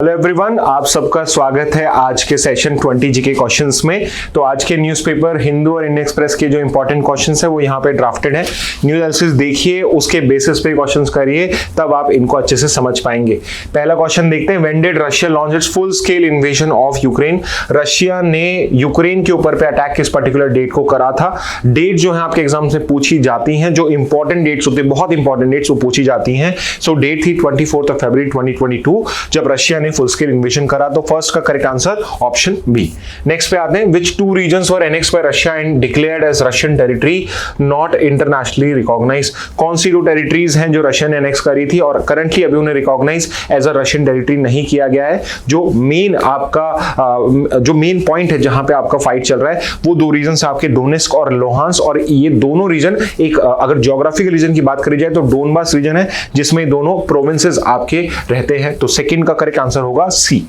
Hello everyone, आप सबका स्वागत है आज के सेशन 20 जीके क्वेश्चंस में। तो आज के न्यूज़पेपर हिंदू और इंडियन एक्सप्रेस के जो इंपॉर्टेंट क्वेश्चंस है वो यहाँ पे ड्राफ्टेड है। न्यूज़ एनालिसिस देखिए, उसके बेसिस पे क्वेश्चंस करिए, तब आप इनको अच्छे से समझ पाएंगे। पहला क्वेश्चन देखते हैं, when did Russia launch its full scale invasion of Ukraine. Russia ने यूक्रेन के ऊपर पे अटैक किस पर्टिकुलर डेट को करा था। डेट जो है आपके एग्जाम से पूछी जाती हैं, जो इंपॉर्टेंट डेट्स होते हैं, बहुत इंपॉर्टेंट डेट्स वो पूछी जाती हैं। सो डेट थी 24 फरवरी 2022 जब रशिया फुल स्केल इन्वेजन करा। तो फर्स्ट का correct answer option B. Next पे आते हैं, which two regions were annexed by Russia and declared as Russian territory not internationally recognised. कौन सी दो टेरिटरीज हैं जो रशिया ने एनेक्स करी थी और करंटली अभी उन्हें recognise as a Russian territory नहीं किया गया है। जो मेन आपका जो मेन पॉइंट है जहां पे आपका फाइट चल रहा है वो दो रीजन आपके डोनेस्क और लोहांस्क, और ये दोनों रीजन एक अगर ज्योग्राफिकल रीजन की बात करी जाए तो डोनबास रीजन है जिसमें दोनों प्रोविंसेस आपके रहते हैं। तो सेकंड का करेक्ट आंसर होगा सी।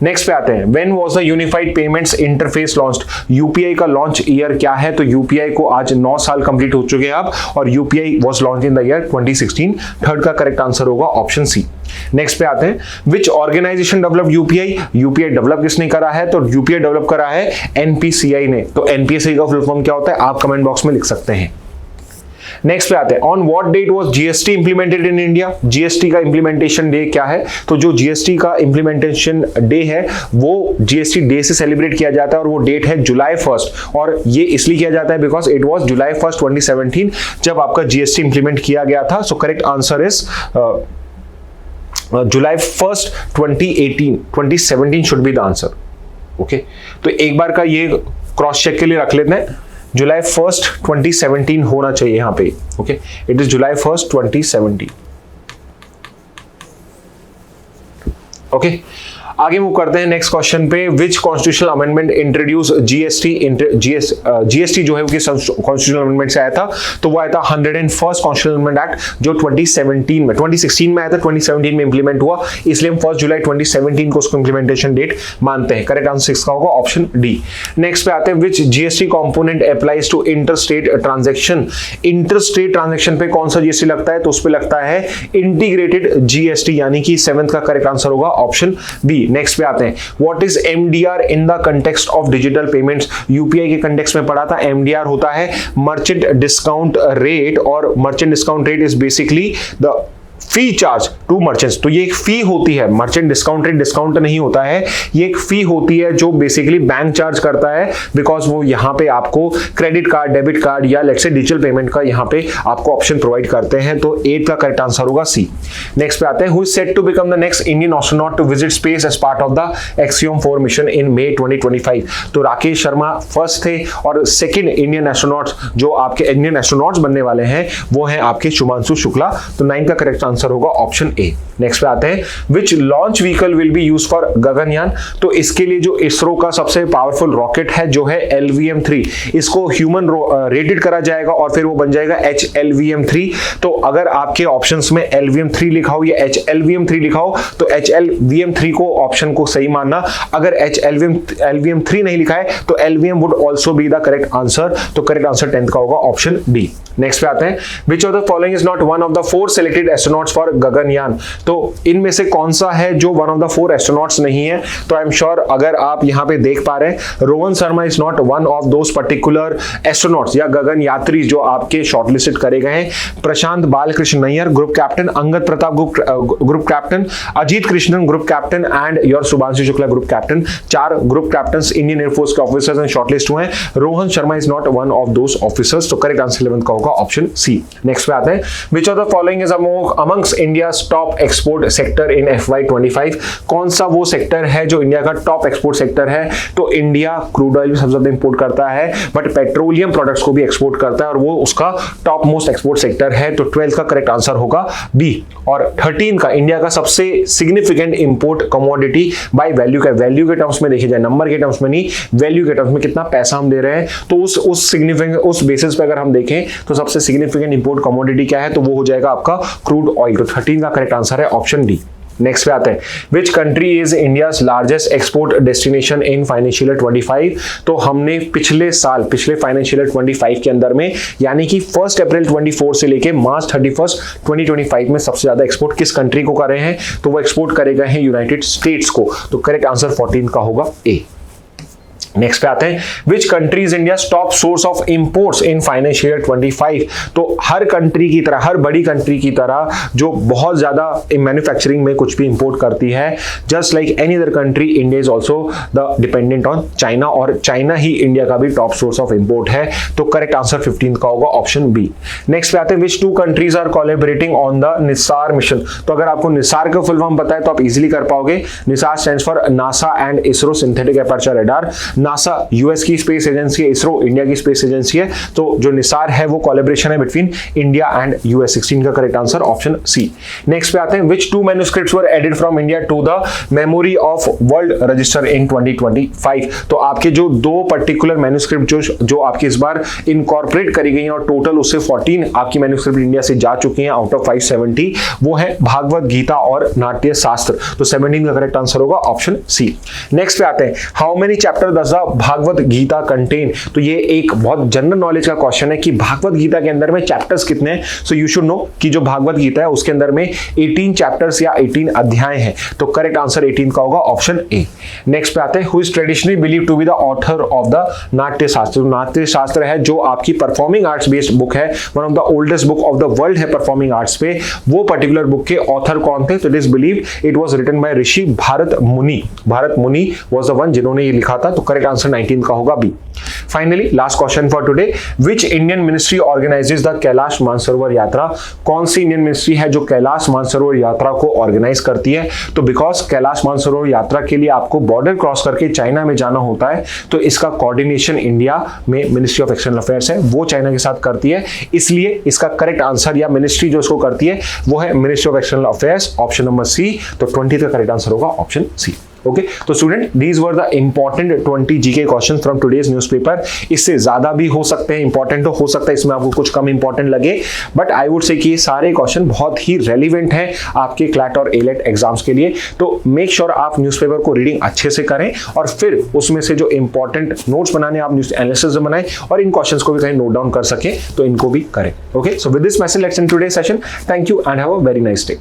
नेक्स्ट पे आते हैं, when was the unified payments interface launched. UPI का लॉन्च ईयर क्या है। तो यूपीआई को आज 9 साल कंप्लीट हो चुके हैं आप, और UPI was launch in the year 2016। Third का करेक्ट आंसर होगा ऑप्शन सी। नेक्स्ट पे आते हैं, which organisation develop UPI. UPI develop किसने करा है। तो यूपीआई डेवलप करा है एनपीसीआई ने। तो एनपीसीआई का फुल फॉर्म क्या होता है आप कमेंट बॉक्स में लिख सकते हैं। नेक्स्ट पे आते हैं, on what date was GST implemented in India. GST का इंप्लीमेंटेशन डे क्या है। तो जो जीएसटी का इंप्लीमेंटेशन डे है वो जीएसटी डे से सेलिब्रेट किया जाता है, और वो डेट है जुलाई 1 और ये इसलिए किया जाता है बिकॉज इट वाज जुलाई 1 2017 जब आपका जीएसटी इंप्लीमेंट किया गया था। So correct answer is July 1 2018। 2017 should be the answer. Okay, तो एक बार का ये क्रॉस चेक के लिए रख लेते हैं, जुलाई 1 2017 होना चाहिए यहां पे। Okay, it is July 1 2017। Okay, आगे मूव करते हैं नेक्स्ट क्वेश्चन पे, which constitutional amendment introduce GST. GST जो है वो किस कॉन्स्टिट्यूशनल अमेंडमेंट से आया था। तो वो आया था 101st कॉन्स्टिट्यूशनल अमेंडमेंट एक्ट जो 2016 में आया था, 2017 में इंप्लीमेंट हुआ, इसलिए हम 1 जुलाई 2017 को उसको इंप्लीमेंटेशन डेट मानते हैं। करेक्ट आंसर इसका होगा ऑप्शन डी। नेक्स्ट पे आते हैं, which GST component applies to inter state transaction. Inter state transaction पे कौन सा जीएसटी लगता है। तो उस पे लगता है इंटीग्रेटेड जीएसटी, यानी कि 7th का करेक्ट आंसर होगा ऑप्शन बी। नेक्स्ट पे आते हैं, what is MDR in the context of digital payments. UPI के कंटेक्स्ट में पढ़ा था, एमडीआर होता है मर्चेंट डिस्काउंट रेट, और merchant discount rate is basically the fee charge to merchants. तो ये एक फी होती है, मर्चेंट डिस्काउंट रेट डिस्काउंट नहीं होता है, ये एक फी होती है जो बेसिकली बैंक चार्ज करता है, बिकॉज वो यहाँ पे आपको क्रेडिट कार्ड, डेबिट कार्ड या लेट्स से डिजिटल पेमेंट का यहाँ पे आपको ऑप्शन प्रोवाइड करते हैं। तो 8th का करेक्ट आंसर होगा सी। नेक्स्ट पे आते हैं, who is set to become the next Indian astronaut to visit space as part of the Axiom 4 mission in May 2025। तो राकेश शर्मा फर्स्ट थे, और सेकेंड इंडियन एस्ट्रोनॉट्स जो आपके इंडियन एस्ट्रोनॉट्स बनने वाले हैं वो हैं आपके शुभांशु शुक्ला। तो 9th का करेक्ट आंसर होगा ऑप्शन ए। नेक्स्ट पे आते हैं, विच launch vehicle will be used for Gaganyaan. तो इसके लिए जो इसरो का सबसे पावरफुल रॉकेट है जो है LVM-3, इसको ह्यूमन रेटेड करा जाएगा और फिर वो बन जाएगा HLVM-3। तो अगर आपके ऑप्शंस में LVM-3 लिखा हो या HLVM-3 लिखा हो तो HLVM-3 को ऑप्शन को सही मानना। अगर HLVM-3 नहीं लिखा है तो LVM would also be the correct answer. तो करेक्ट आंसर 10th का होगा ऑप्शन डी। नेक्स्ट पे आते हैं, which of the following is not one of the 4 selected astronauts for Gaganyaan. तो इनमें से कौन सा है जो वन ऑफ द 4 एस्ट्रोनॉट्स नहीं है। तो आई एम श्योर अगर आप यहां पे देख पा रहे हैं, Rohan Sharma is not one of those particular astronauts या गगन यात्री जो आपके शॉर्टलिस्टेड करे गए हैं। Prashant Balakrishna Nair group captain, Angad Pratap group captain, Ajit Krishnan group captain and your Shubhanshu Shukla group captain. 4 group captain Indian air force के ऑफिसर्स एंड शॉर्टलिस्ट हुए हैं। Rohan Sharma is not one of those officers. तो करेक्ट आंसर 11th का होगा ऑप्शन सी। नेक्स्ट पे आते हैं, which of the following is amongst India's top export sector in FY25। कौन सा वो सेक्टर है जो इंडिया का टॉप एक्सपोर्ट सेक्टर है। तो इंडिया क्रूड ऑयल सबसे ज्यादा इंपोर्ट करता है, बट पेट्रोलियम प्रोडक्ट्स को भी एक्सपोर्ट करता है, और वो उसका टॉप मोस्ट एक्सपोर्ट सेक्टर है। तो 12th का करेक्ट आंसर होगा बी। और 13 का इंडिया का सबसे significant import commodity by value का, वैल्यू के टर्म्स में देखे जाए, नंबर के टर्म्स में नहीं, वैल्यू के टर्म्स में कितना पैसा हम दे रहे हैं। तो उस सिग्निफिकेंट उस बेसिस पे अगर हम देखें तो सबसे सिग्निफिकेंट इंपोर्ट कमोडिटी क्या है, तो वो हो जाएगा आपका क्रूड ऑयल। तो 13 का करेक्ट आंसर है ऑप्शन डी। नेक्स्ट पे आते हैं, which country is India's largest export destination in financial 25। तो हमने पिछले फाइनेंशियल 25 के अंदर में, यानी कि 1 अप्रैल 24 से लेके मार्च 31 2025 में सबसे ज्यादा एक्सपोर्ट किस कंट्री को कर रहे हैं, तो वो एक्सपोर्ट करे गए हैं यूनाइटेड स्टेट्स को। तो करेक्ट आंसर 14 का होगा ए। नेक्स्ट पे आते हैं, which country is India top source of imports in financial 25। तो हर कंट्री की तरह, हर बड़ी कंट्री की तरह जो बहुत ज्यादा मैन्युफैक्चरिंग में कुछ भी इंपोर्ट करती है, just like any other country, India is also the dependent on China, और चाइना ही इंडिया का भी टॉप सोर्स ऑफ इंपोर्ट है। तो करेक्ट आंसर 15 का होगा ऑप्शन बी। नेक्स्ट पे आते हैं, which 2 countries are collaborating on the NISAR mission. तो अगर आपको निसार का फुल फॉर्म पता है तो आप इजिली कर पाओगे। Nisar stands for NASA and ISRO synthetic aperture radar. NASA US की स्पेस एजेंसी है, इसरो इंडिया की स्पेस एजेंसी है। तो जो निसार है वो कोलैबोरेशन है बिटवीन इंडिया एंड यूएस। 16 का correct answer option C. Next पे आते हैं, which 2 manuscripts were added from India to the memory of world register in 2025। तो आपके जो 2 पर्टिकुलर मैन्युस्क्रिप्ट जो आपकी इस बार इनकॉर्पोरेट करी गई हैं, और टोटल उससे 14 आपकी मैन्युस्क्रिप्ट इंडिया से जा चुकी हैं आउट ऑफ 570, वो है भागवत गीता और नाट्य शास्त्र। तो 17 का करेक्ट आंसर होगा ऑप्शन सी। नेक्स्ट पे आते हैं, how many chapter does the Bhagavad Gita contain. तो ये एक बहुत जनरल नॉलेज का क्वेश्चन है कि भागवत गीता के अंदर में चैप्टर्स कितने हैं। सो यू शुड नो कि जो भागवत गीता है उसके अंदर में 18 चैप्टर्स या 18 अध्याय हैं। तो करेक्ट आंसर 18 का होगा ऑप्शन ए। नेक्स्ट पे आते हैं, who is traditionally believe to be the author of the Natya Shastra. Natya Shastra है जो आपकी परफॉर्मिंग आर्ट्स बेस्ड बुक है, one of the oldest book of the world है परफॉर्मिंग आर्ट्स पे। वो पर्टिकुलर बुक के ऑथर कौन थे, तो it is believe it was written by Rishi Bharat Muni. Bharat मुनि वाज द वन जिन्होंने ये लिखा था। तो करेक्ट आंसर 19 का होगा B. Finally last question for today, which Indian ministry organizes the Kailash Mansarovar Yatra. कौन सी इंडियन मिनिस्ट्री है जो कैलाश मानसरोवर यात्रा को ऑर्गेनाइज करती है। तो बिकॉज कैलाश मानसरोवर यात्रा के लिए आपको बॉर्डर क्रॉस करके चाइना में जाना होता है, तो इसका कोऑर्डिनेशन इंडिया में मिनिस्ट्री ऑफ एक्सटर्नल अफेयर्स है, वो चाइना के साथ करती है। इसलिए इसका करेक्ट आंसर या मिनिस्ट्री जो इसको करती है वो है ministry of external affairs, option number C. तो 20 का करेक्ट आंसर होगा ऑप्शन सी। ओके, तो student these were the important 20 GK question from today's newspaper. इससे ज्यादा भी हो सकते हैं, इंपॉर्टेंट हो सकता है इसमें आपको कुछ कम इंपॉर्टेंट लगे, बट आई वुड से कि ये सारे क्वेश्चन बहुत ही रेलिवेंट हैं आपके क्लैट और एलेट एग्जाम्स के लिए। तो मेक श्योर आप न्यूज़पेपर को रीडिंग अच्छे से करें, और फिर उसमें से जो इंपॉर्टेंट नोट्स बनाने आप न्यूज एनालिसिस बनाएं, और इन क्वेश्चंस को भी कहीं नोट डाउन कर सके तो इनको भी करें। Okay, so with this message let's end today session. Thank you and have a very nice day.